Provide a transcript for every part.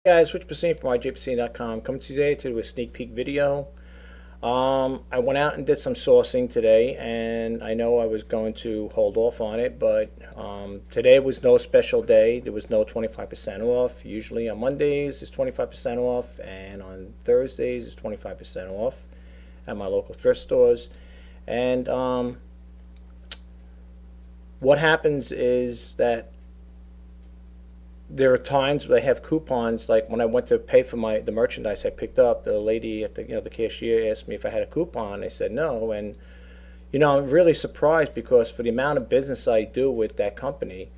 Guys, Rich Bassine from IJPC.com coming today to do a sneak peek video. I went out and did some sourcing today, and I know I was going to hold off on it, but today was no special day. There was no 25% off. Usually on Mondays it's 25% off, and on Thursdays it's 25% off at my local thrift stores. And what happens is that there are times where they have coupons. Like when I went to pay for the merchandise I picked up, the lady at the cashier asked me if I had a coupon. I said no, and I'm really surprised because for the amount of business I do with that company,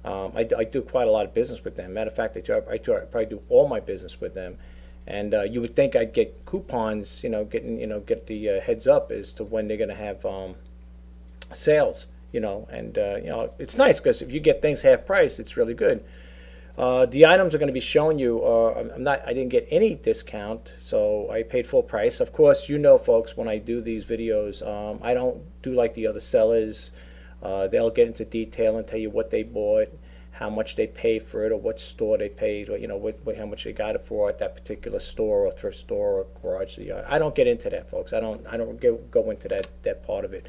I do quite a lot of business with them. Matter of fact, I probably do all my business with them, and you would think I'd get coupons, get the heads up as to when they're going to have sales, and it's nice because if you get things half price, it's really good. The items are going to be showing you. I didn't get any discount, so I paid full price. Of course, folks, when I do these videos, I don't do like the other sellers. They'll get into detail and tell you what they bought, how much they paid for it, or what store they paid, or how much they got it for at that particular store or thrift store or garage. I don't get into that, folks. I don't go into that part of it.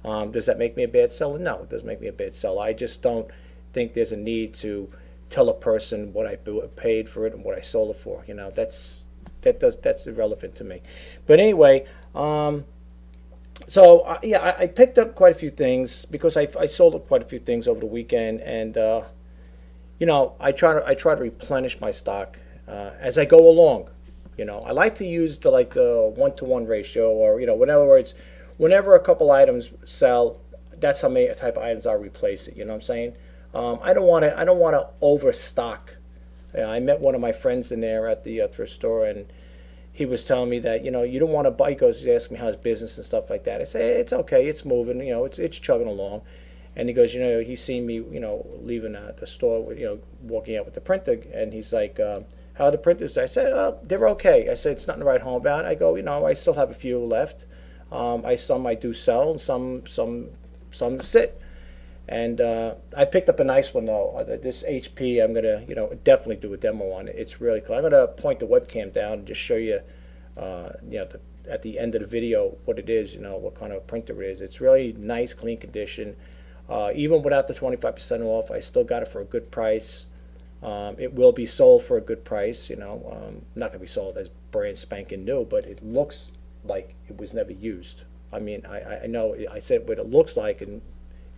Does that make me a bad seller? No, it doesn't make me a bad seller. I just don't think there's a need to tell a person what I paid for it and what I sold it for. That's irrelevant to me. But anyway, yeah, I picked up quite a few things because I sold up quite a few things over the weekend, and I try to replenish my stock as I go along. I like to use the 1-to-1 ratio, or in other words, whenever a couple items sell, that's how many type of items I'll replace it. You know what I'm saying? I don't want to overstock. I met one of my friends in there at the thrift store, and he was telling me that you don't want to buy. He asked me how's business and stuff like that. I say it's okay, it's moving, it's chugging along. And he goes, he's seen me, leaving the store, walking out with the printer, and he's like, how are the printers? I said, they're okay. I said, it's nothing to write home about. I go, I still have a few left. Some I do sell, and some sit. And I picked up a nice one though. This HP, I'm gonna definitely do a demo on it. It's really cool. I'm gonna point the webcam down and just show you, at the end of the video what it is. What kind of printer it is. It's really nice, clean condition. Even without the 25% off, I still got it for a good price. It will be sold for a good price. Not gonna be sold as brand spanking new, but it looks like it was never used. I mean, I know I said what it looks like, and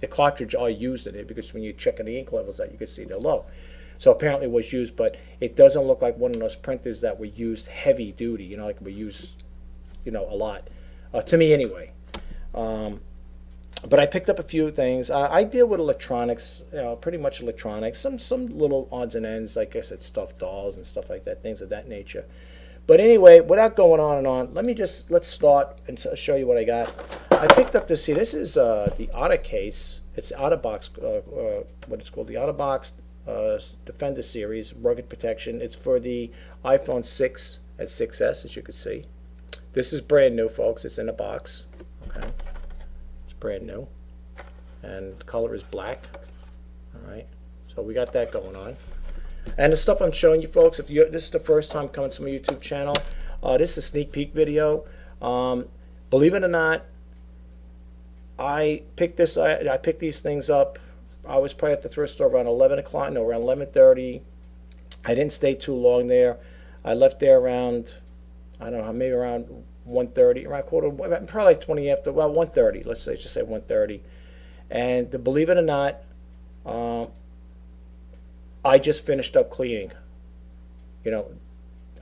the cartridge are used in it because when you check the ink levels that you can see they're low. So apparently it was used, but it doesn't look like one of those printers that were used heavy duty, like we use, a lot, to me anyway. But I picked up a few things. I deal with electronics, pretty much electronics, some little odds and ends, like I said, stuffed dolls and stuff like that, things of that nature. But anyway, without going on and on, let's start and show you what I got. I picked up this. See, this is the Otter case. It's OtterBox, what it's called, the OtterBox Defender Series rugged protection. It's for the iPhone 6 and 6S, as you can see. This is brand new, folks. It's in a box. Okay, it's brand new, and the color is black. All right, so we got that going on. And the stuff I'm showing you, folks, this is the first time coming to my YouTube channel, this is a sneak peek video. Believe it or not, I picked these things up. I was probably at the thrift store around 11 o'clock, no, around 11:30. I didn't stay too long there. I left there around, I don't know, maybe around 1:30, around probably like 20 after, well, 1:30. Let's say, just say 1:30. And believe it or not, I just finished up cleaning.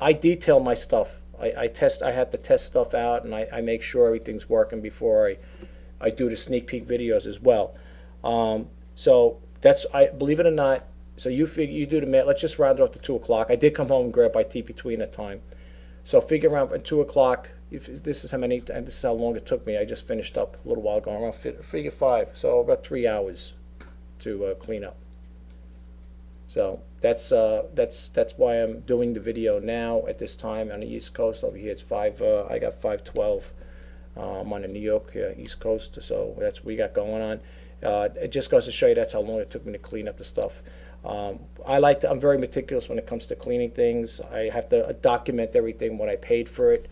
I detail my stuff. I have to test stuff out, and I make sure everything's working before I do the sneak peek videos as well. So believe it or not. So you do the math. Let's just round it off to 2 o'clock. I did come home and grab my tea between that time. So figure around at 2 o'clock. If this is how long it took me. I just finished up a little while ago. Around figure 5. So about 3 hours to clean up. So that's why I'm doing the video now at this time on the East Coast. Over here it's 5. I got 5:12. I'm on the New York East Coast, so that's what we got going on. It just goes to show you that's how long it took me to clean up the stuff. I'm very meticulous when it comes to cleaning things. I have to document everything, what I paid for it.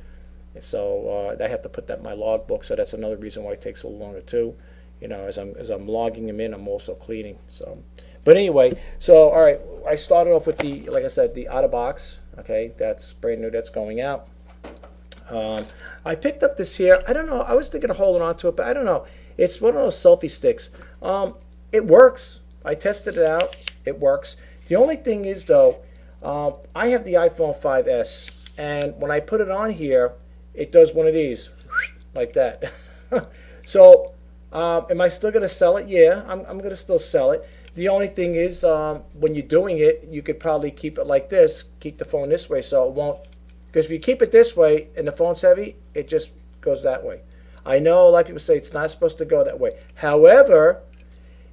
So I have to put that in my logbook. So that's another reason why it takes a little longer too. You know, as I'm logging them in, I'm also cleaning. So, but anyway, so all right, I started off with the, like I said, the out of box. Okay, that's brand new. That's going out. I picked up this here. I don't know. I was thinking of holding on to it, but I don't know. It's one of those selfie sticks. It works. I tested it out. It works. The only thing is, though, I have the iPhone 5S, and when I put it on here, it does one of these, like that. So, am I still going to sell it? Yeah, I'm going to still sell it. The only thing is, when you're doing it, you could probably keep it like this, keep the phone this way, so it won't, because if you keep it this way and the phone's heavy, it just goes that way. I know a lot of people say it's not supposed to go that way. However,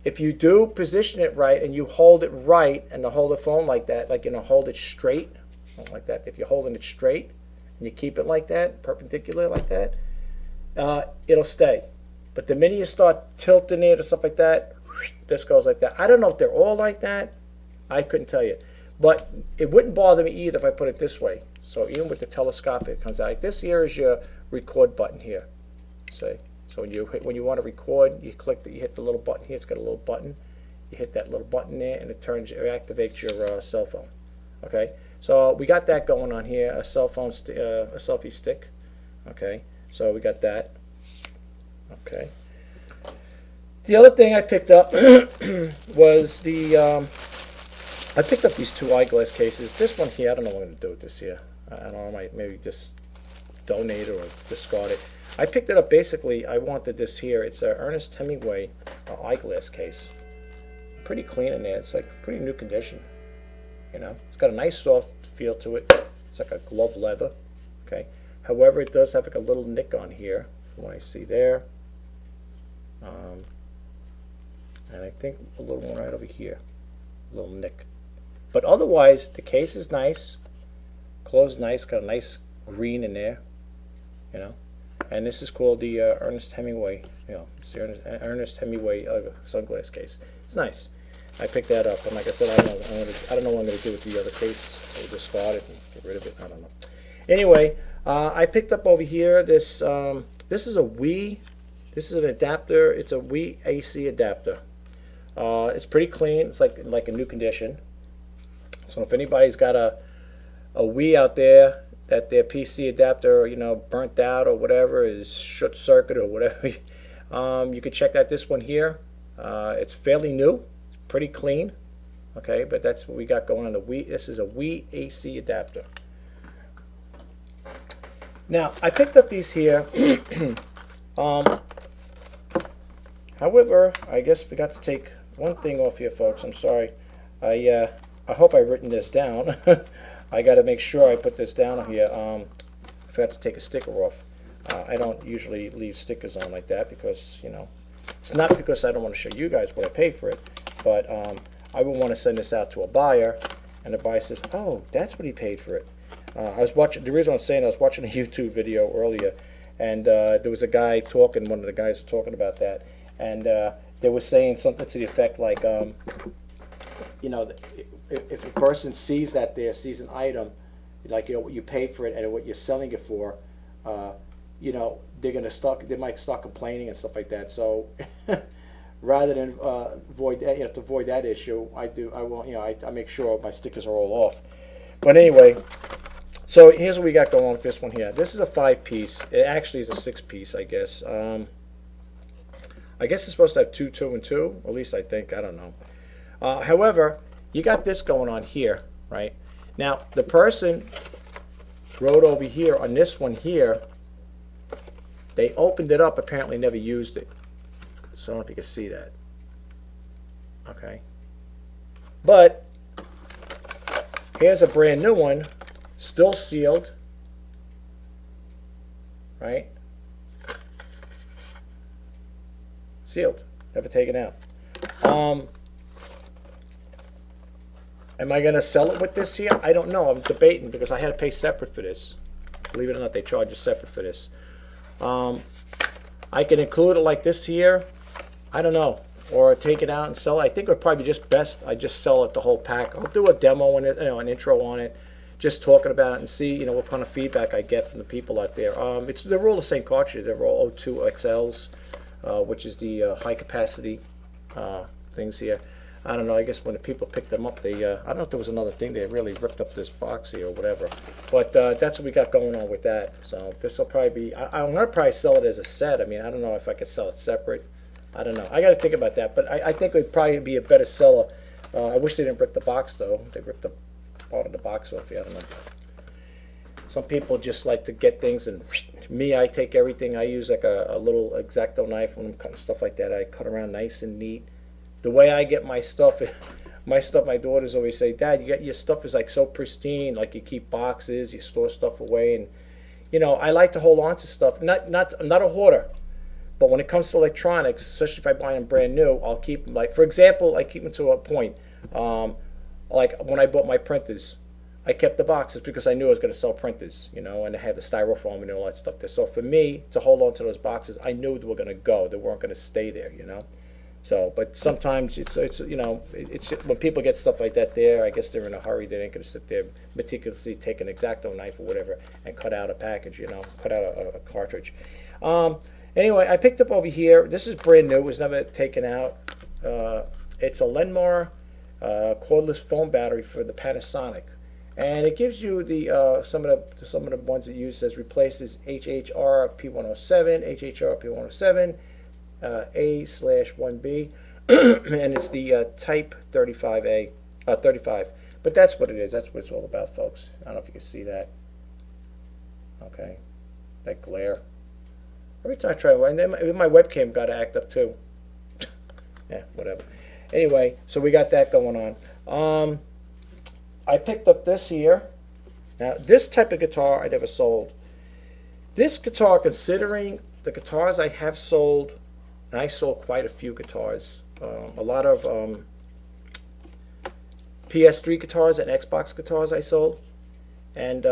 if you do position it right and you hold it right and hold the phone like that, like, you know, hold it straight, like that. If you're holding it straight and you keep it like that, perpendicular like that, it'll stay. But the minute you start tilting it or stuff like that, this goes like that. I don't know if they're all like that. I couldn't tell you. But it wouldn't bother me either if I put it this way. So even with the telescopic, it comes out like this. Here is your record button here. See? So when you want to record, you click you hit the little button here. It's got a little button. You hit that little button there, and it activates your cell phone. Okay. So we got that going on here. A cell phone, a selfie stick. Okay. So we got that. Okay. The other thing I picked up was I picked up these two eyeglass cases. This one here, I don't know what I'm going to do with this here. I don't know, I might maybe just donate or discard it. I picked it up basically, I wanted this here. It's an Ernest Hemingway eyeglass case. Pretty clean in there. It's like pretty new condition. You know, it's got a nice soft feel to it. It's like a glove leather. Okay. However, it does have like a little nick on here, from what I see there. And I think a little one right over here, a little nick. But otherwise, the case is nice, closed nice, got a nice green in there, you know. And this is called the Ernest Hemingway, you know, it's the Ernest Hemingway sunglass case. It's nice. I picked that up, and like I said, I don't know what I'm going to do with the other case. I'll discard it and get rid of it. I don't know. Anyway, I picked up over here this. This is a Wii. This is an adapter. It's a Wii AC adapter. It's pretty clean. It's like a new condition. So if anybody's got a Wii out there that their PC adapter, you know, burnt out or whatever, is short circuit or whatever, you can check out this one here. It's fairly new, it's pretty clean. Okay, but that's what we got going on the Wii. This is a Wii AC adapter. Now I picked up these here. However, I guess I forgot to take one thing off here, folks. I'm sorry. I hope I've written this down. I got to make sure I put this down here. I forgot to take a sticker off. I don't usually leave stickers on like that because, you know, it's not because I don't want to show you guys what I paid for it, but I would want to send this out to a buyer, and the buyer says, "Oh, that's what he paid for it." I was watching. The reason I'm saying I was watching a YouTube video earlier, and there was a guy talking. One of the guys was talking about that, and they were saying something to the effect like, you know, if a person sees that there, sees an item, like, you know, what you paid for it and what you're selling it for, you know, they might start complaining and stuff like that. So rather than avoid that issue, I make sure my stickers are all off. But anyway, so here's what we got going on with this one here. This is a 5-piece. It actually is a 6-piece, I guess. I guess it's supposed to have 2, 2, and 2. At least I think. I don't know. However, you got this going on here, right? Now, the person wrote over here on this one here, they opened it up, apparently never used it. So I don't know if you can see that. Okay. But here's a brand new one, still sealed, right? Sealed, never taken out. Am I going to sell it with this here? I don't know. I'm debating because I had to pay separate for this. Believe it or not, they charge us separate for this. I can include it like this here. I don't know. or take it out and sell it. I think it would probably be just best I just sell it the whole pack. I'll do a demo on it, an intro on it, just talking about it and see what kind of feedback I get from the people out there. They're all the same cartridges. They're all O2 XLs, which is the high capacity things here. I don't know. I guess when the people picked them up, I don't know if there was another thing. They really ripped up this box here or whatever. But that's what we got going on with that. So this will probably be. I'm gonna probably sell it as a set. I mean, I don't know if I could sell it separate. I don't know. I got to think about that. But I think it would probably be a better seller. I wish they didn't rip the box though. They ripped the part of the box off here. I don't know. Some people just like to get things, and me, I take everything. I use like a little X-Acto knife when I'm cutting stuff like that. I cut around nice and neat. The way I get my stuff, my daughters always say, Dad, your stuff is like so pristine, like you keep boxes, you store stuff away, and I like to hold on to stuff. I'm not a hoarder, but when it comes to electronics, especially if I buy them brand new, I'll keep them. Like for example, I keep them to a point. Like when I bought my printers, I kept the boxes because I knew I was going to sell printers, and I had the styrofoam and all that stuff there. So for me to hold on to those boxes, I knew they were going to go. They weren't going to stay there, So, but sometimes it's when people get stuff like that there, I guess they're in a hurry. They ain't going to sit there meticulously take an X-Acto knife or whatever and cut out a package, cut out a cartridge. Anyway, I picked up over here. This is brand new. It was never taken out. It's a Lenmar cordless phone battery for the Panasonic, and it gives you the some of the ones it uses replaces HHR P107, HHR P107. A/1B, and it's the Type 35A, 35. But that's what it is. That's what it's all about, folks. I don't know if you can see that. Okay, that glare. Every time I try, and then my webcam got to act up too. Yeah, whatever. Anyway, so we got that going on. I picked up this here. Now, this type of guitar I never sold. This guitar, considering the guitars I have sold. And I sold quite a few guitars, a lot of PS3 guitars and Xbox guitars I sold, and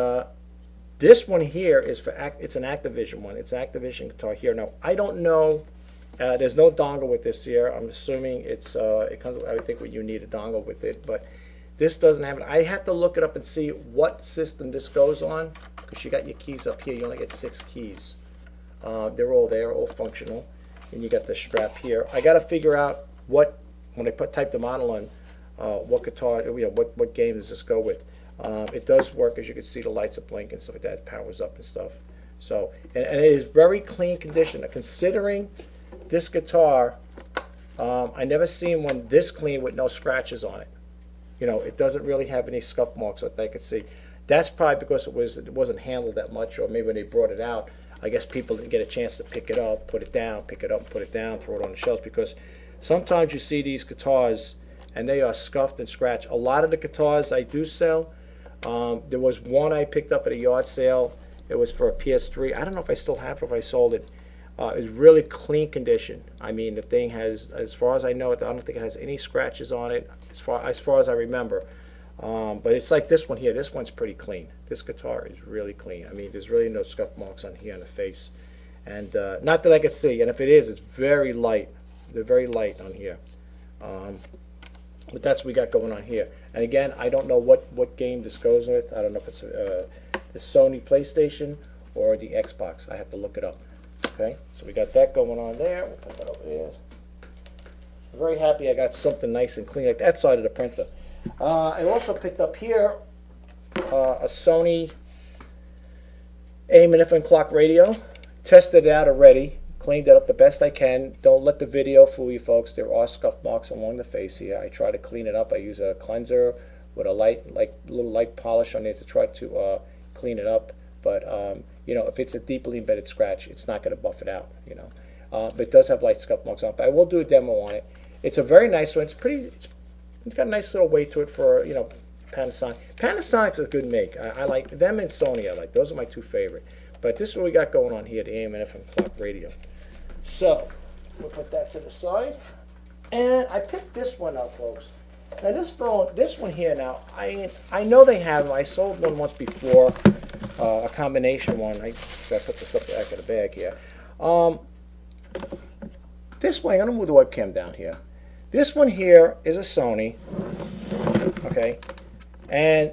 this one here is it's an Activision one. It's an Activision guitar here. Now I don't know. There's no dongle with this here. I'm assuming it comes. I would think you need a dongle with it, but this doesn't have it. I have to look it up and see what system this goes on because you got your keys up here. You only get 6 keys. They're all there, all functional. And you got the strap here. I got to figure out when I type the model in, what guitar, what game does this go with? It does work, as you can see, the lights are blinking and stuff like that. It powers up and stuff. So, and it is very clean condition. Considering this guitar, I never seen one this clean with no scratches on it. It doesn't really have any scuff marks that I could see. That's probably because it wasn't handled that much, or maybe when they brought it out, I guess people didn't get a chance to pick it up, put it down, pick it up, put it down, throw it on the shelves, because sometimes you see these guitars and they are scuffed and scratched. A lot of the guitars I do sell, there was one I picked up at a yard sale. It was for a PS3. I don't know if I still have it, if I sold it. It's really clean condition. I mean, the thing has, as far as I know, I don't think it has any scratches on it, as far as I remember. But it's like this one here. This one's pretty clean. This guitar is really clean. I mean, there's really no scuff marks on here on the face, and not that I could see. And if it is, it's very light. They're very light on here. But that's what we got going on here. And again, I don't know what game this goes with. I don't know if it's the Sony PlayStation or the Xbox. I have to look it up. Okay, so we got that going on there. We'll put that over here. I'm very happy I got something nice and clean like that side of the printer. I also picked up here a Sony AM and FM clock radio. Tested it out already. Cleaned it up the best I can. Don't let the video fool you, folks. There are scuff marks along the face here. I try to clean it up. I use a cleanser with a little light polish on it to try to clean it up. But if it's a deeply embedded scratch, it's not going to buff it out. But it does have light scuff marks on it. But I will do a demo on it. It's a very nice one. It's got a nice little weight to it for Panasonic. Panasonic's a good make. I like them and Sony. I like those are my 2 favorite. But this is what we got going on here, the AM and FM clock radio. So we'll put that to the side, and I picked this one up, folks. Now this one here. Now I know they have them. I sold one once before, a combination one. I gotta put the stuff back in the bag here. This way, I'm gonna move the webcam down here. This one here is a Sony, okay, and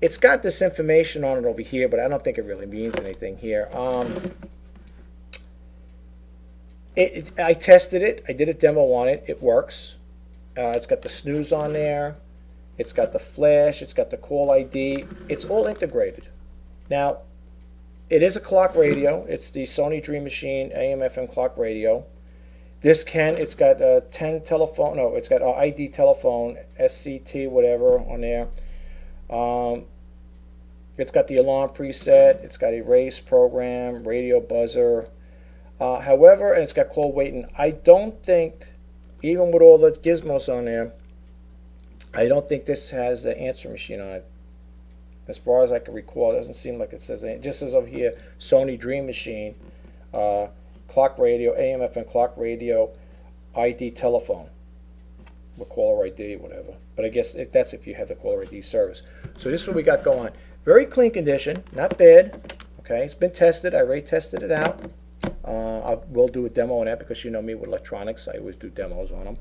it's got this information on it over here, but I don't think it really means anything here. I tested it. I did a demo on it. It works. It's got the snooze on there. It's got the flash. It's got the call ID. It's all integrated. Now, it is a clock radio. It's the Sony Dream Machine AM/FM clock radio. It's got a 10 telephone. No, it's got an ID telephone, SCT, whatever on there. It's got the alarm preset. It's got erase program, radio buzzer. However, and it's got call waiting. I don't think, even with all the gizmos on there, I don't think this has the answer machine on it. As far as I can recall, it doesn't seem like it says it. It just says over here, Sony Dream Machine, clock radio, AM/FM clock radio, ID telephone, with caller ID, whatever. But I guess that's if you have the caller ID service. So this is what we got going on. Very clean condition, not bad. Okay, it's been tested. I already tested it out. We'll do a demo on that because you know me with electronics. I always do demos on them.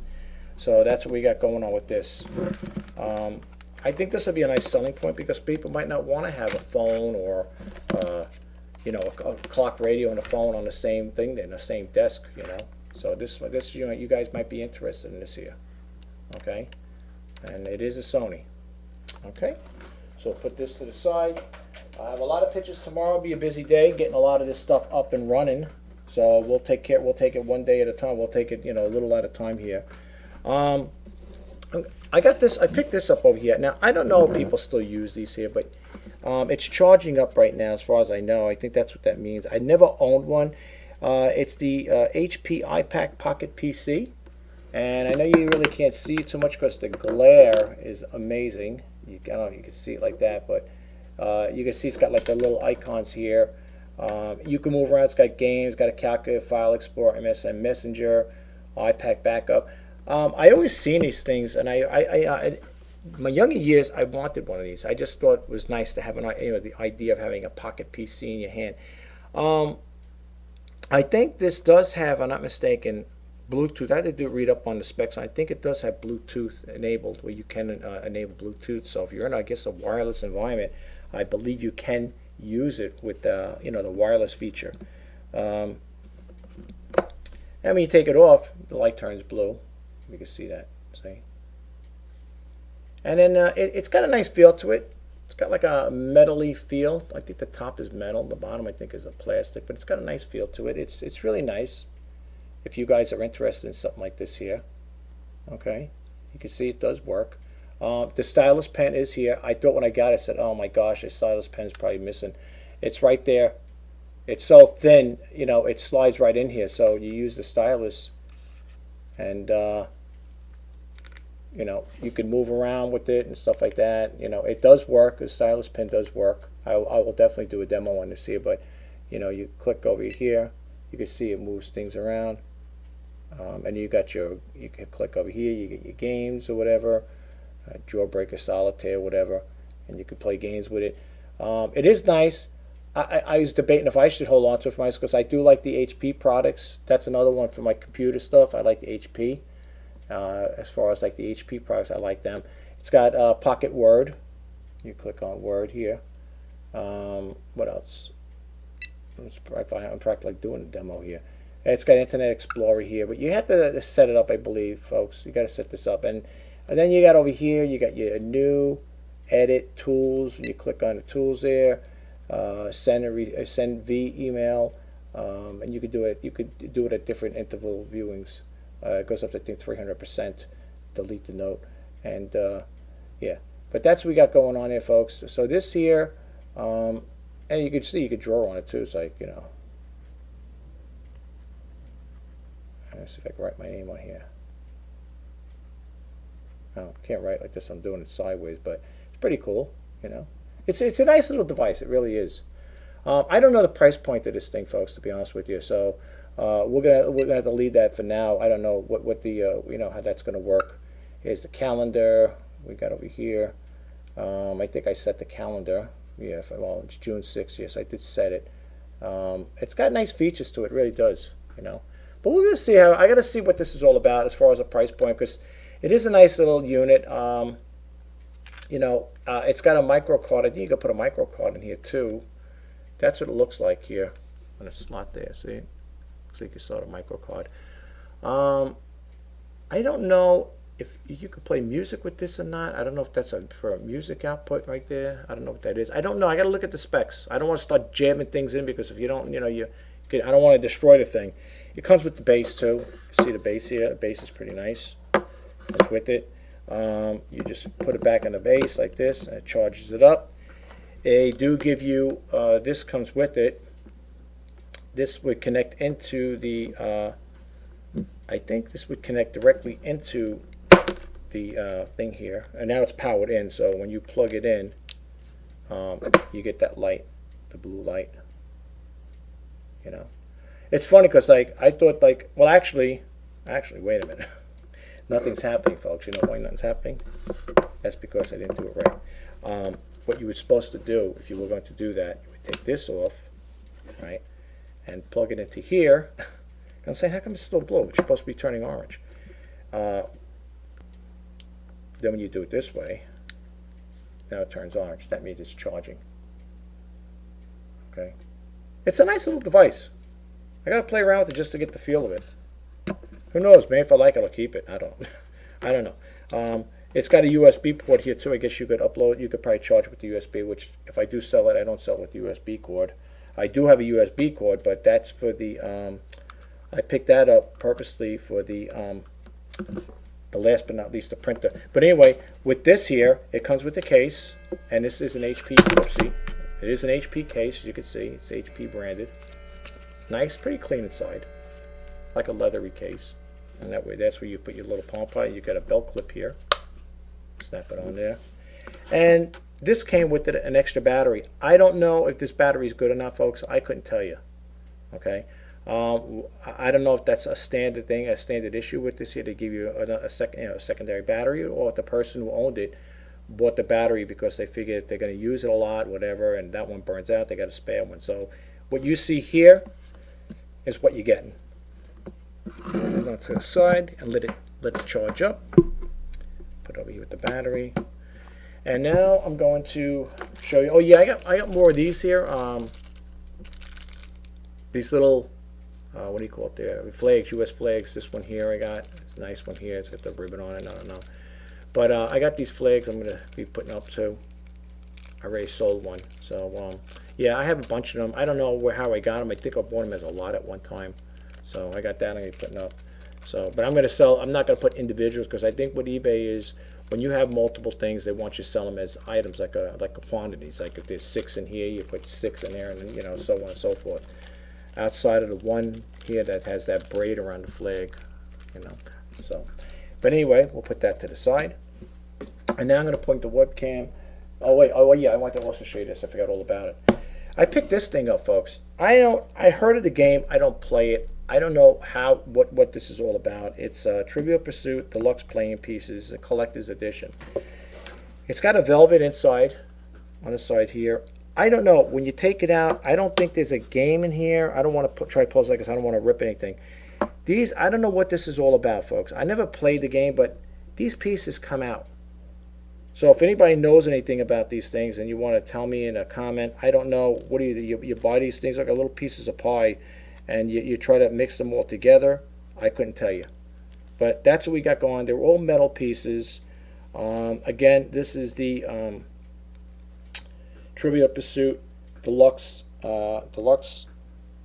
So that's what we got going on with this. I think this will be a nice selling point because people might not want to have a phone or, a clock radio and a phone on the same thing, in the same desk, you know. So this, you guys might be interested in this here. Okay, and it is a Sony. Okay, so put this to the side. I have a lot of pictures tomorrow. It'll be a busy day getting a lot of this stuff up and running. So we'll take it one day at a time. We'll take it, a little at a time here. I picked this up over here. Now, I don't know if people still use these here, but it's charging up right now as far as I know. I think that's what that means. I never owned one. It's the HP iPad Pocket PC. And I know you really can't see it too much because the glare is amazing. I don't know if you can see it like that, but you can see it's got like the little icons here. You can move around. It's got games, got a calculator, file explorer, MSN Messenger, iPad backup. I always seen these things, and I my younger years I wanted one of these. I just thought it was nice to have the idea of having a pocket PC in your hand. I think this does have, if I'm not mistaken, Bluetooth. I had to read up on the specs. I think it does have Bluetooth enabled, where you can enable Bluetooth. So if you're in, I guess, a wireless environment, I believe you can use it with the wireless feature. And when you take it off, the light turns blue. You can see that. See? And then it's got a nice feel to it. It's got like a metally feel. I think the top is metal. The bottom, I think, is a plastic. But it's got a nice feel to it. It's really nice. If you guys are interested in something like this here. Okay. You can see it does work. The stylus pen is here. I thought when I got it, I said, oh my gosh, the stylus pen is probably missing. It's right there. It's so thin, it slides right in here. So you use the stylus and, you can move around with it and stuff like that. It does work. The stylus pen does work. I will definitely do a demo on this here, but, you click over here. You can see it moves things around. And you can click over here. You get your games or whatever. Jawbreaker, solitaire, whatever, and you can play games with it. It is nice. I was debating if I should hold on to it for myself because I do like the HP products. That's another one for my computer stuff. I like the HP. As far as like the HP products, I like them. It's got Pocket Word. You click on Word here. What else? I'm practically doing a demo here. It's got Internet Explorer here, but you have to set it up, I believe, folks. You got to set this up, and then you got over here. You got your new edit tools. You click on the tools there. Send V email, and you could do it. You could do it at different interval viewings. It goes up to, I think, 300%. Delete the note, and yeah. But that's what we got going on here, folks. So this here, and you can see you could draw on it too. It's like Let's see if I can write my name on here. Oh, can't write like this. I'm doing it sideways, but it's pretty cool. It's a nice little device. It really is. I don't know the price point of this thing, folks, to be honest with you. So we're gonna have to leave that for now. I don't know what the how that's gonna work. Here's the calendar we got over here. I think I set the calendar. Yeah, well, it's June 6th. Yes, I did set it. It's got nice features to it. Really does. But we're gonna see I gotta see what this is all about as far as a price point, because It is a nice little unit. You know, it's got a micro card. I think you could put a micro card in here too. That's what it looks like here on a slot there. See, looks like you saw the micro card. I don't know if you could play music with this or not. I don't know if that's for a music output right there. I don't know what that is. I don't know. I got to look at the specs. I don't want to start jamming things in because if you don't, you know, I don't want to destroy the thing. It comes with the base too. See the base here? The base is pretty nice. Comes with it. You just put it back on the base like this, and it charges it up. They do give you this comes with it. This would connect into the. I think this would connect directly into the thing here, and now it's powered in. So when you plug it in, you get that light, the blue light. You know, it's funny because like I thought like well actually wait a minute, nothing's happening, folks. You know why nothing's happening? That's because I didn't do it right. What you were supposed to do if you were going to do that, you would take this off, right, and plug it into here. I'm saying, how come it's still blue? It's supposed to be turning orange. Then when you do it this way, now it turns orange. That means it's charging. Okay, it's a nice little device. I got to play around with it just to get the feel of it. Who knows? Maybe if I like it, I'll keep it. I don't know. It's got a USB port here too. I guess you could upload. You could probably charge it with the USB. Which, if I do sell it, I don't sell it with the USB cord. I do have a USB cord, but that's for the. I picked that up purposely for the last but not least, the printer. But anyway, with this here, it comes with the case, and this is an HP. Oopsie, it is an HP case, as you can see. It's HP branded. Nice, pretty clean inside, like a leathery case. And that way, that's where you put your little palm pilot. You got a belt clip here. Snap it on there. And this came with an extra battery. I don't know if this battery is good or not, folks. I couldn't tell you. Okay. I don't know if that's a standard thing, a standard issue with this here. They give you a secondary battery, or if the person who owned it bought the battery because they figured they're going to use it a lot, whatever, and that one burns out, they got a spare one. So what you see here is what you're getting. I'm going to the side and let it charge up. Put it over here with the battery. And now I'm going to show you. Oh yeah, I got more of these here. These little. What do you call it there? Flags, U.S. flags. This one here I got. It's a nice one here. It's got the ribbon on it. I don't know. But I got these flags I'm going to be putting up too. I already sold one. So, yeah, I have a bunch of them. I don't know how I got them. I think I bought them as a lot at one time. So I got that I'm going to be putting up. So, but I'm going to sell. I'm not going to put individuals because I think what eBay is, when you have multiple things, they want you to sell them as items, like a quantities. Like if there's 6 in here, you put 6 in there, and then, you know, so on and so forth. Outside of the one here that has that braid around the flag, you know. So, but anyway, we'll put that to the side. And now I'm going to point the webcam. Oh yeah, I want to also show you this. I forgot all about it. I picked this thing up, folks. I heard of the game. I don't play it. I don't know what this is all about. It's Trivial Pursuit Deluxe Playing Pieces, a collector's edition. It's got a velvet inside on the side here. I don't know. When you take it out, I don't think there's a game in here. I don't want to try to pose like this. I don't want to rip anything. I don't know what this is all about, folks. I never played the game, but these pieces come out. So if anybody knows anything about these things and you want to tell me in a comment, I don't know. What do you buy these things like little pieces of pie, and you try to mix them all together? I couldn't tell you. But that's what we got going. They're all metal pieces. Again, this is the Trivial Pursuit Deluxe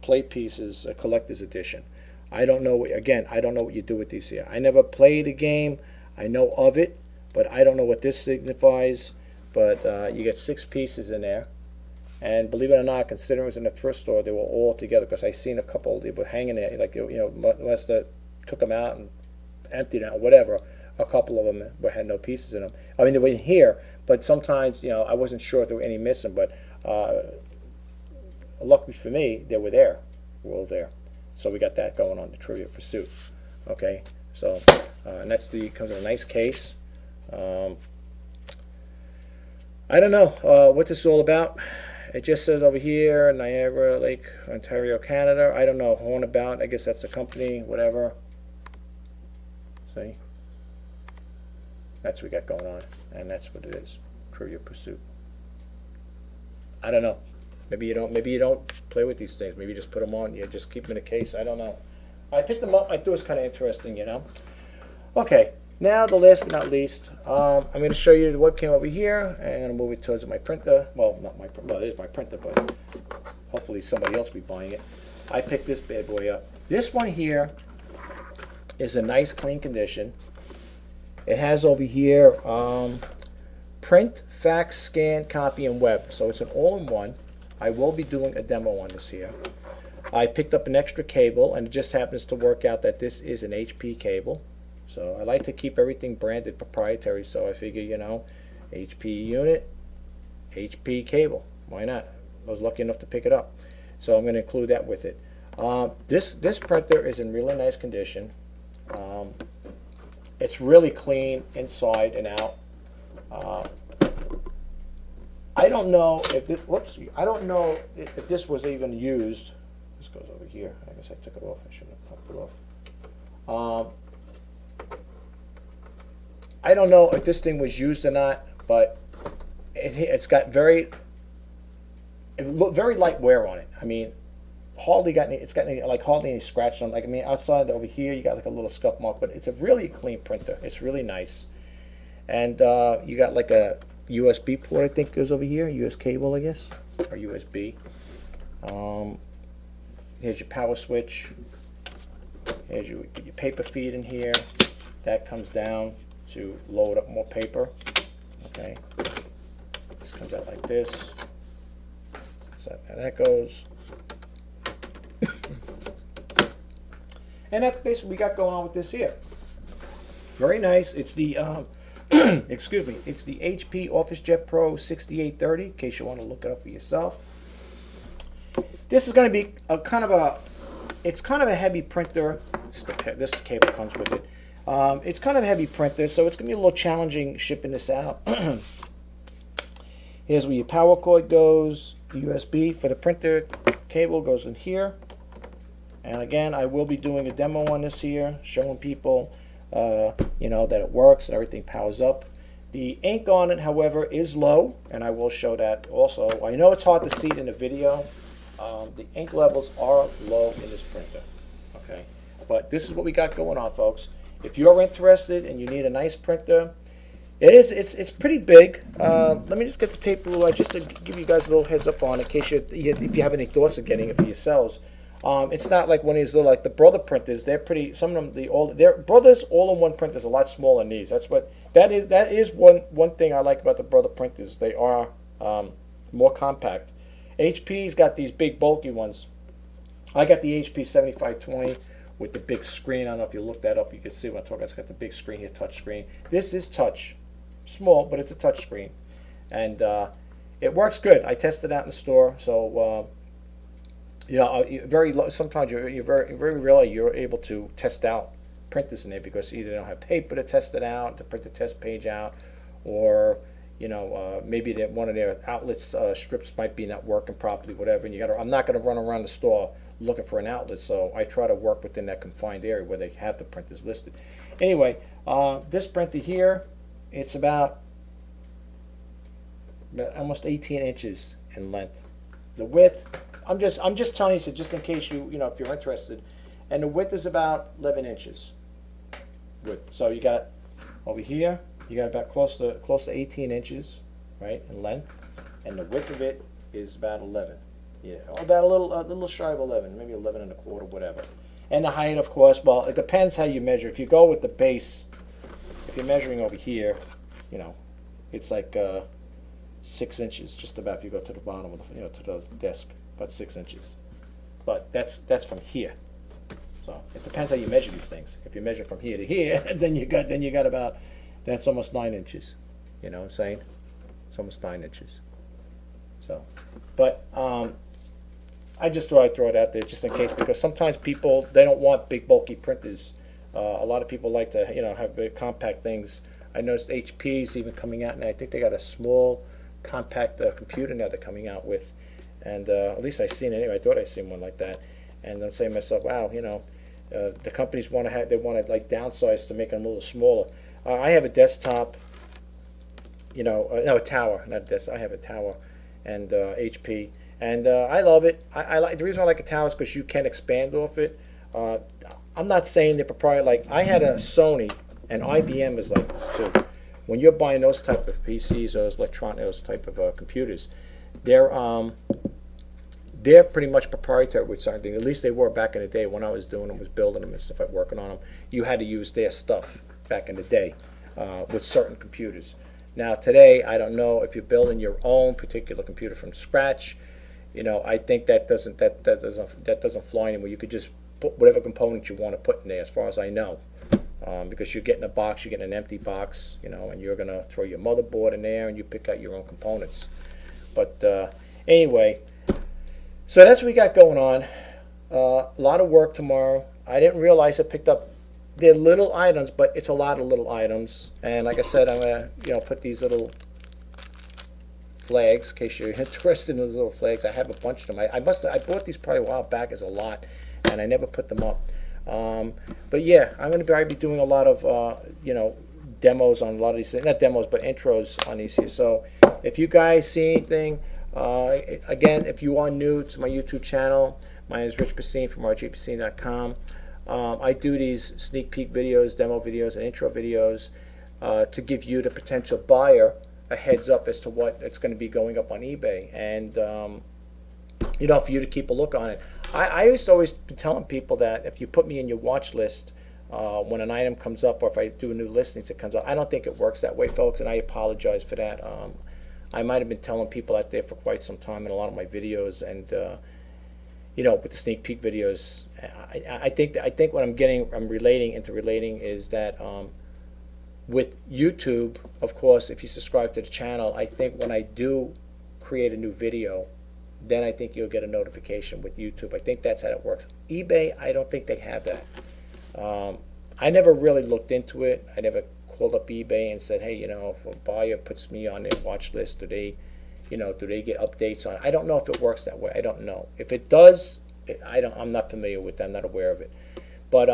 Play Pieces, a collector's edition. I don't know. Again, I don't know what you do with these here. I never played a game. I know of it, but I don't know what this signifies. But you get 6 pieces in there, and believe it or not, considering it was in the thrift store, they were all together. Because I seen a couple, they were hanging there, like, you know, must have took them out and emptied out, whatever. A couple of them had no pieces in them. I mean, they were in here, but sometimes, you know, I wasn't sure if there were any missing. But luckily for me, they were there. They were all there. So we got that going on, the Trivial Pursuit. Okay, so and that's comes in a nice case. I don't know what this is all about. It just says over here, Niagara Lake, Ontario, Canada. I don't know what about. I guess that's the company, whatever. See. That's what we got going on, and that's what it is. Trivial Pursuit. I don't know. Maybe you don't. Maybe you don't play with these things. Maybe you just put them on. You just keep them in a case. I don't know. I picked them up. I thought it was kind of interesting, you know. Okay. Now, the last but not least, I'm going to show you the webcam over here, and I'm going to move it towards my printer. Well, not my printer. Well, it is my printer, but hopefully somebody else will be buying it. I picked this bad boy up. This one here is a nice, clean condition. It has over here print, fax, scan, copy, and web. So it's an all-in-one. I will be doing a demo on this here. I picked up an extra cable, and it just happens to work out that this is an HP cable. So I like to keep everything branded proprietary, so I figure, you know, HP unit, HP cable. Why not? I was lucky enough to pick it up. So I'm going to include that with it. This printer is in really nice condition. It's really clean inside and out. I don't know if this, I don't know if this was even used. This goes over here. I guess I took it off. I shouldn't have popped it off. I don't know if this thing was used or not, but it's got very light wear on it. I mean, hardly got any. It's got any, like hardly any scratch on. Like I mean, outside over here, you got like a little scuff mark, but it's a really clean printer. It's really nice, and you got like a USB port. I think goes over here. US cable, I guess, or USB. Here's your power switch. Here's your paper feed in here. That comes down to load up more paper. Okay, this comes out like this. So that goes. And that's basically what we got going on with this here. Very nice. It's the excuse me. It's the HP OfficeJet Pro 6830. In case you want to look it up for yourself. This is going to be a kind of a. It's kind of a heavy printer. This cable comes with it. It's kind of a heavy printer, so it's going to be a little challenging shipping this out. Here's where your power cord goes. The USB for the printer cable goes in here. And again, I will be doing a demo on this here, showing people, you know, that it works and everything powers up. The ink on it, however, is low, and I will show that also. I know it's hard to see it in the video. The ink levels are low in this printer. Okay, but this is what we got going on, folks. If you're interested and you need a nice printer, it's pretty big. Let me just get the tape ruler just to give you guys a little heads up on it, in case if you have any thoughts of getting it for yourselves. It's not like one of these little, like the Brother printers. They're pretty. Some of them, their Brothers all-in-one printers are a lot smaller than these. That is one thing I like about the Brother printers. They are more compact. HP's got these big bulky ones. I got the HP 7520 with the big screen. I don't know if you look that up. You can see what I'm talking about. It's got the big screen here, touch screen. This is touch, small, but it's a touch screen, and it works good. I tested it out in the store, so. You know, sometimes you're very rarely you're able to test out printers in there because either they don't have paper to test it out, to print the test page out, or you know maybe that one of their outlets strips might be not working properly, whatever. And I'm not going to run around the store looking for an outlet, so I try to work within that confined area where they have the printers listed. Anyway, this printer here, it's about almost 18 inches in length. The width. I'm just telling you, so just in case you know if you're interested, and the width is about 11 inches. Width. So you got over here, you got about close to 18 inches, right, in length, and the width of it is about 11. Yeah, about a little shy of 11, maybe 11 and a quarter, whatever. And the height, of course, well, it depends how you measure. If you go with the base, if you're measuring over here, you know, it's like 6 inches, just about. If you go to the bottom of the, to the desk. About 6 inches, but that's from here. So it depends how you measure these things. If you measure from here to here, then you got about, that's almost 9 inches. You know what I'm saying? It's almost 9 inches. So, but I just thought I'd throw it out there just in case, because sometimes people, they don't want big bulky printers. A lot of people like to have big compact things. I noticed HP's even coming out, and I think they got a small compact computer now they're coming out with. And at least I seen it anyway. I thought I seen one like that, and I'm saying to myself, wow, the companies want to like downsize to make them a little smaller. I have a desktop, no, a tower, not a desktop. I have a tower, and HP, and I love it. I like the reason why I like a tower is because you can expand off it. Uh, I'm not saying they're proprietary. Like I had a Sony, and IBM is like this too. When you're buying those type of PCs, those type of computers, they're they're pretty much proprietary with certain things. At least they were back in the day when I was doing them, was building them and stuff, like working on them. You had to use their stuff back in the day with certain computers. Now today, I don't know if you're building your own particular computer from scratch. I think that doesn't fly anymore. You could just put whatever component you want to put in there, as far as I know, because you're getting a box, you're getting an empty box, and you're gonna throw your motherboard in there, and you pick out your own components. But anyway. So that's what we got going on. A lot of work tomorrow. I didn't realize I picked up. They're little items, but it's a lot of little items. And like I said, I'm gonna put these little flags in case you're interested in those little flags. I have a bunch of them. I bought these probably a while back as a lot, and I never put them up. But yeah, I'm gonna probably be doing a lot of demos on a lot of these. Not demos, but intros on these here. So if you guys see anything. Again, if you are new to my YouTube channel, my name is Rich Pacine from rjpacine.com. I do these sneak peek videos, demo videos, and intro videos to give you, the potential buyer, a heads up as to what it's going to be going up on eBay, and for you to keep a look on it. I used to always be telling people that if you put me in your watch list when an item comes up, or if I do a new listings that comes up, I don't think it works that way, folks, and I apologize for that. I might have been telling people out there for quite some time in a lot of my videos, and with the sneak peek videos, I think what I'm relating is that with YouTube, of course, if you subscribe to the channel, I think when I do create a new video, then I think you'll get a notification with YouTube. I think that's how it works. eBay, I don't think they have that. I never really looked into it. I never called up eBay and said, hey, if a buyer puts me on their watch list, do they get updates on it? I don't know if it works that way. I don't know. If it does, I'm not familiar with that. I'm not aware of it. But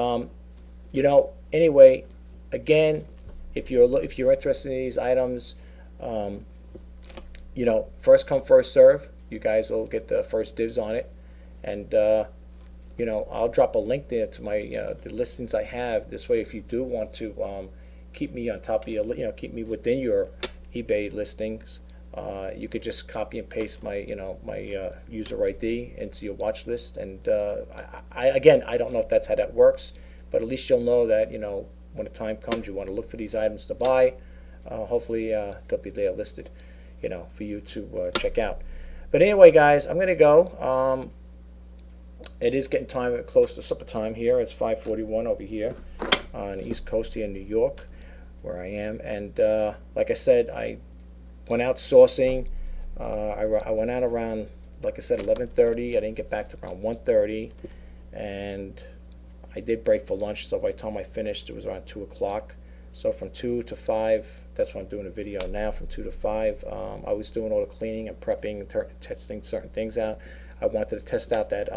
anyway, again, if you're interested in these items, first come, first serve. You guys will get the first dibs on it, and I'll drop a link there to my the listings I have. This way, if you do want to keep me on top of your, keep me within your eBay listings, you could just copy and paste my, my user ID into your watch list. And again, I don't know if that's how that works, but at least you'll know that, when the time comes, you want to look for these items to buy. Hopefully, they'll be there listed, for you to check out. But anyway, guys, I'm gonna go. It is getting close to supper time here. It's 5:41 over here on the East Coast here in New York, where I am. And like I said, I went out sourcing. I went out around, like I said, 11:30. I didn't get back to around 1:30, and I did break for lunch. So by the time I finished, it was around 2 o'clock. So from 2 to 5, that's when I'm doing a video now. From 2 to 5, I was doing all the cleaning and prepping, testing certain things out. I wanted to test out that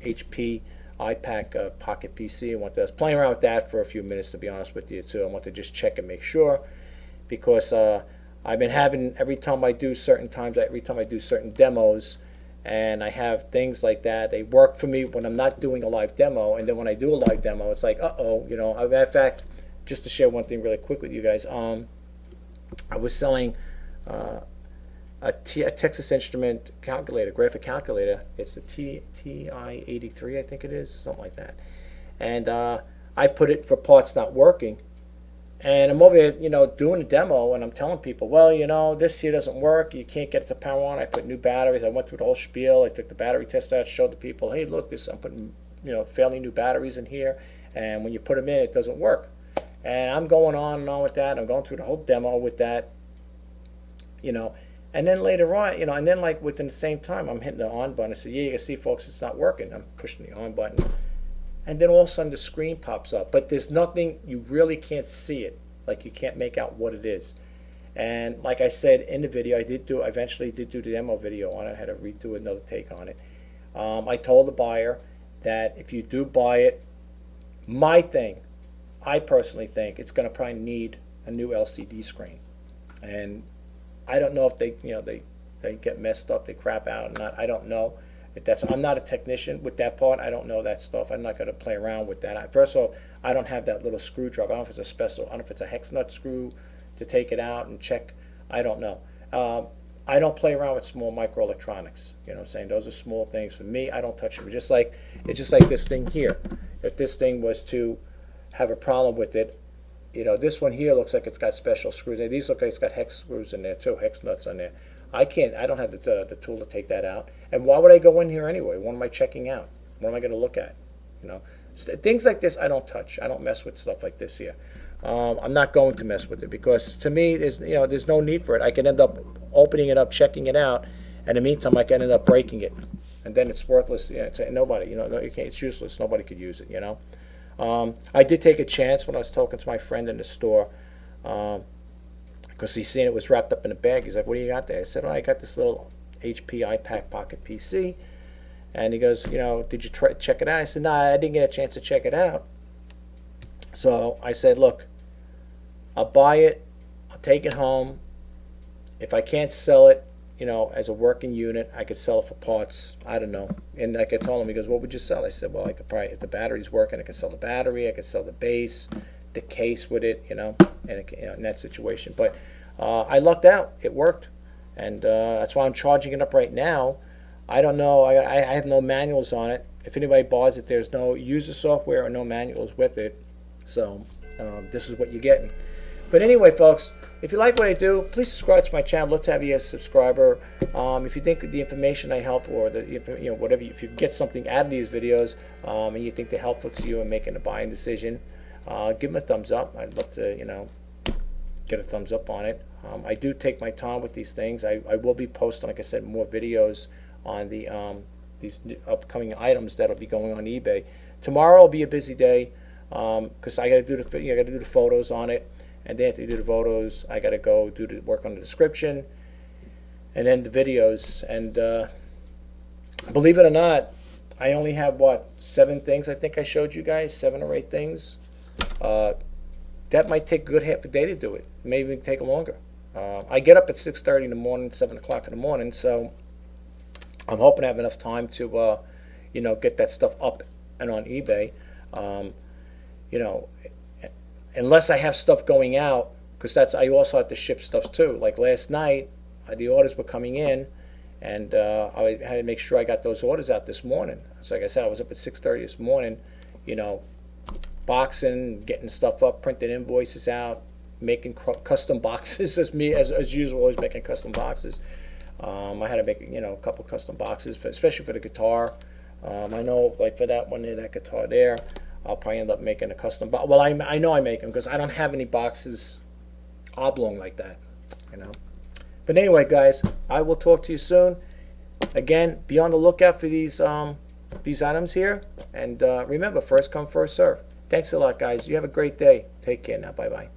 HP iPack Pocket PC. I was playing around with that for a few minutes, to be honest with you, too. I want to just check and make sure, because I've been having, every time I do certain demos, and I have things like that, they work for me when I'm not doing a live demo, and then when I do a live demo, it's like, uh-oh, in fact, just to share one thing really quick with you guys, I was selling a Texas Instrument calculator, graphic calculator. It's the TI-83, I think it is, something like that. And I put it for parts not working. And I'm over there, doing a demo, and I'm telling people, well, this here doesn't work. You can't get it to power on. I put new batteries. I went through the whole spiel. I took the battery test out, showed the people, hey, look, I'm putting, fairly new batteries in here. And when you put them in, it doesn't work. And I'm going on and on with that. I'm going through the whole demo with that, And then later on, and then like within the same time, I'm hitting the on button. I said, yeah, you can see, folks, it's not working. I'm pushing the on button. And then all of a sudden the screen pops up. But there's nothing, you really can't see it. Like, you can't make out what it is. And like I said in the video, I eventually did do the demo video on it. I had to redo another take on it. I told the buyer that if you do buy it, my thing I personally think it's going to probably need a new LCD screen. And I don't know if they get messed up, they crap out or not. I don't know. I'm not a technician with that part. I don't know that stuff. I'm not going to play around with that. First of all, I don't have that little screwdriver. I don't know if it's a special. I don't know if it's a hex nut screw to take it out and check. I don't know. I don't play around with small microelectronics. You know what I'm saying? Those are small things for me. I don't touch them. It's just like this thing here. If this thing was to have a problem with it, this one here looks like it's got special screws. These look like it's got hex screws in there too, hex nuts on there. I don't have the tool to take that out. And why would I go in here anyway? What am I checking out? What am I going to look at? Things like this I don't touch. I don't mess with stuff like this here. I'm not going to mess with it because to me there's no need for it. I can end up opening it up, checking it out, and in the meantime I can end up breaking it, and then it's worthless. Nobody, you can't. It's useless. Nobody could use it. I did take a chance when I was talking to my friend in the store. Because he's seen it was wrapped up in a bag. He's like, "What do you got there?" I said, "Oh, I got this little HP iPad Pocket PC." And he goes, "Did you check it out?" I said, "No, I didn't get a chance to check it out." So I said, "Look, I'll buy it. I'll take it home. If I can't sell it, as a working unit, I could sell it for parts. I don't know." And like I told him, he goes, "What would you sell?" I said, "Well, I could probably, if the battery's working, I could sell the battery. I could sell the base, the case with it, and in that situation." But I lucked out. It worked, and that's why I'm charging it up right now. I don't know. I have no manuals on it. If anybody buys it, there's no user software or no manuals with it. So this is what you're getting. But anyway, folks, if you like what I do, please subscribe to my channel. Let's have you as a subscriber. If you think the information I help or whatever, if you get something out of these videos and you think they're helpful to you in making a buying decision, give them a thumbs up. I'd love to get a thumbs up on it. I do take my time with these things. I will be posting, like I said, more videos on these upcoming items that'll be going on eBay. Tomorrow will be a busy day because I got to do the photos on it, and then after you do the photos, I got to go do the work on the description, and then the videos. And believe it or not, I only have 7 things. I think I showed you guys 7 or 8 things. That might take a good half a day to do it. Maybe take longer. I get up at 6:30 in the morning, 7 o'clock in the morning, so I'm hoping I have enough time to, get that stuff up and on eBay. Unless I have stuff going out, because I also have to ship stuff too. Like last night, the orders were coming in, and I had to make sure I got those orders out this morning. So like I said, I was up at 6:30 this morning, boxing, getting stuff up, printing invoices out, making custom boxes as usual, always making custom boxes. I had to make a couple custom boxes, especially for the guitar. I know, like for that one there, that guitar there, I'll probably end up making a custom box. Well, I know I make them because I don't have any boxes oblong like that, But anyway, guys, I will talk to you soon. Again, be on the lookout for these items here, and remember, first come, first serve. Thanks a lot, guys. You have a great day. Take care now. Bye-bye.